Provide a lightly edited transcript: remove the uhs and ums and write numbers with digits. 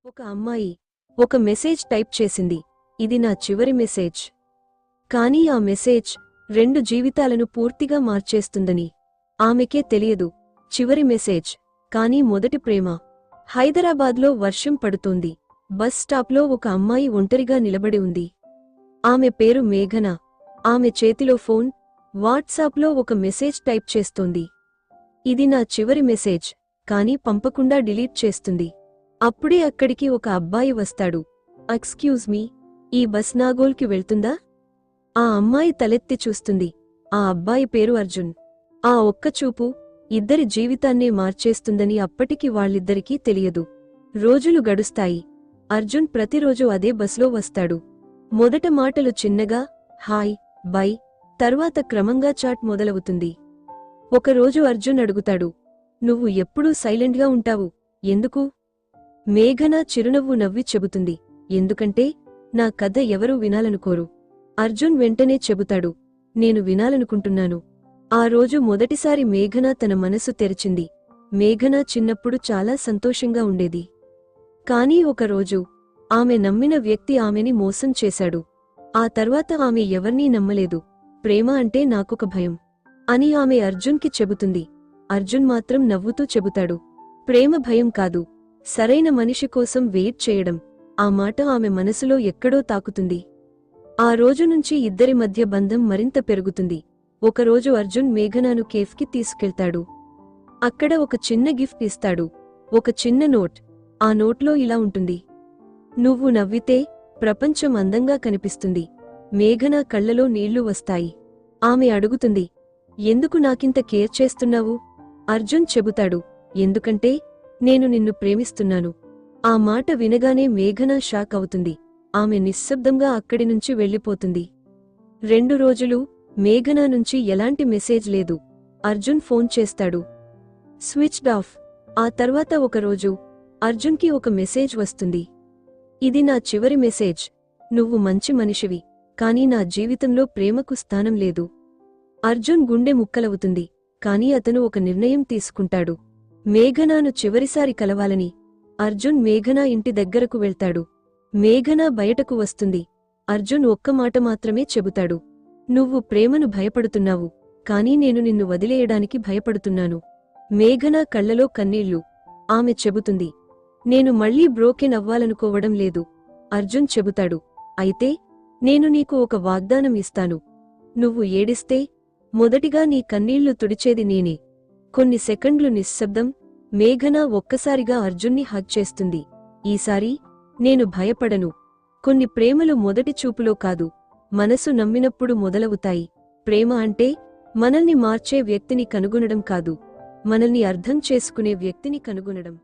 ఒక అమ్మాయి ఒక మెసేజ్ టైప్ చేసింది. ఇది నా చివరి మెసేజ్. కానీ ఆ మెసేజ్ 2 జీవితాలను పూర్తిగా మార్చేస్తుందని ఆమెకే తెలియదు. చివరి మెసేజ్ కానీ మొదటి ప్రేమ. హైదరాబాద్లో వర్షం పడుతోంది. బస్ స్టాప్లో ఒక అమ్మాయి ఒంటరిగా నిలబడి ఉంది. ఆమె పేరు మేఘన. ఆమె చేతిలో ఫోన్, వాట్సాప్లో ఒక మెసేజ్ టైప్ చేస్తోంది. ఇది నా చివరి మెసేజ్, కానీ పంపకుండా డిలీట్ చేస్తుంది. అప్పుడే అక్కడికి ఒక అబ్బాయి వస్తాడు. ఎక్స్క్యూజ్ మీ, ఈ బస్ నాగోల్కి వెళ్తుందా? ఆ అమ్మాయి తలెత్తి చూస్తుంది. ఆ అబ్బాయి పేరు అర్జున్. ఆ ఒక్క చూపు ఇద్దరి జీవితాన్నే మార్చేస్తుందని అప్పటికి వాళ్ళిద్దరికీ తెలియదు. రోజులు గడుస్తాయి. అర్జున్ ప్రతిరోజూ అదే బస్లో వస్తాడు. మొదట మాటలు చిన్నగా హాయ్, బై, తర్వాత క్రమంగా చాట్ మొదలవుతుంది. ఒకరోజు అర్జున్ అడుగుతాడు, నువ్వు ఎప్పుడూ సైలెంట్గా ఉంటావు, ఎందుకు? మేఘన చిరునవ్వు నవ్వి చెబుతుంది, ఎందుకంటే నా కథ ఎవరూ వినాలనుకోరు. అర్జున్ వెంటనే చెబుతాడు, నేను వినాలనుకుంటున్నాను. ఆ రోజు మొదటిసారి మేఘన తన మనసు తెరిచింది. మేఘన చిన్నప్పుడు చాలా సంతోషంగా ఉండేది. కానీ ఒకరోజు ఆమె నమ్మిన వ్యక్తి ఆమెని మోసం చేశాడు. ఆ తర్వాత ఆమె ఎవర్నీ నమ్మలేదు. ప్రేమ అంటే నాకొక భయం అని ఆమె అర్జున్కి చెబుతుంది. అర్జున్ మాత్రం నవ్వుతూ చెబుతాడు, ప్రేమ భయం కాదు, సరైన మనిషి కోసం వెయిట్ చేయడం. ఆ మాట ఆమె మనసులో ఎక్కడో తాకుతుంది. ఆ రోజు నుంచి ఇద్దరి మధ్య బంధం మరింత పెరుగుతుంది. ఒకరోజు అర్జున్ మేఘనాను కేఫ్కి తీసుకెళ్తాడు. అక్కడ ఒక చిన్న గిఫ్ట్ ఇస్తాడు, ఒక చిన్న నోట్. ఆ నోట్లో ఇలా ఉంటుంది, నువ్వు నవ్వితే ప్రపంచం అందంగా కనిపిస్తుంది. మేఘన కళ్లలో నీళ్లు వస్తాయి. ఆమె అడుగుతుంది, ఎందుకు నాకింత కేర్ చేస్తున్నావు? అర్జున్ చెబుతాడు, ఎందుకంటే నేను నిన్ను ప్రేమిస్తున్నాను. ఆ మాట వినగానే మేఘన షాక్ అవుతుంది. ఆమె నిశ్శబ్దంగా అక్కడి నుంచి వెళ్ళిపోతుంది. 2 రోజులు మేఘన నుంచి ఎలాంటి మెసేజ్ లేదు. అర్జున్ ఫోన్ చేస్తాడు, స్విచ్డ్ ఆఫ్. ఆ తర్వాత ఒకరోజు అర్జున్కి ఒక మెసేజ్ వస్తుంది. ఇది నా చివరి మెసేజ్. నువ్వు మంచి మనిషివి, కానీ నా జీవితంలో ప్రేమకు స్థానం లేదు. అర్జున్ గుండె ముక్కలవుతుంది. కాని అతను ఒక నిర్ణయం తీసుకుంటాడు. మేఘనాను చివరిసారి కలవాలని. అర్జున్ మేఘన ఇంటి దగ్గరకు వెళ్తాడు. మేఘన బయటకు వస్తుంది. అర్జున్ ఒక్క మాట మాత్రమే చెబుతాడు, నువ్వు ప్రేమను భయపడుతున్నావు, కానీ నేను నిన్ను వదిలేయడానికి భయపడుతున్నాను. మేఘన కళ్లలో కన్నీళ్లు. ఆమె చెబుతుంది, నేను మళ్లీ బ్రోకెన్ అవ్వాలనుకోవడం లేదు. అర్జున్ చెబుతాడు, అయితే నేను నీకు ఒక వాగ్దానం ఇస్తాను. నువ్వు ఏడిస్తే మొదటిగా నీ కన్నీళ్లు తుడిచేది నేనే. కొన్ని సెకండ్లు నిశ్శబ్దం. మేఘన ఒక్కసారిగా అర్జున్ని హగ్ చేస్తుంది. ఈసారి నేను భయపడను. కొన్ని ప్రేమలు మొదటి చూపులో కాదు, మనసు నమ్మినప్పుడు మొదలవుతాయి. ప్రేమ అంటే మనల్ని మార్చే వ్యక్తిని కనుగొనడం కాదు, మనల్ని అర్థం చేసుకునే వ్యక్తిని కనుగొనడం.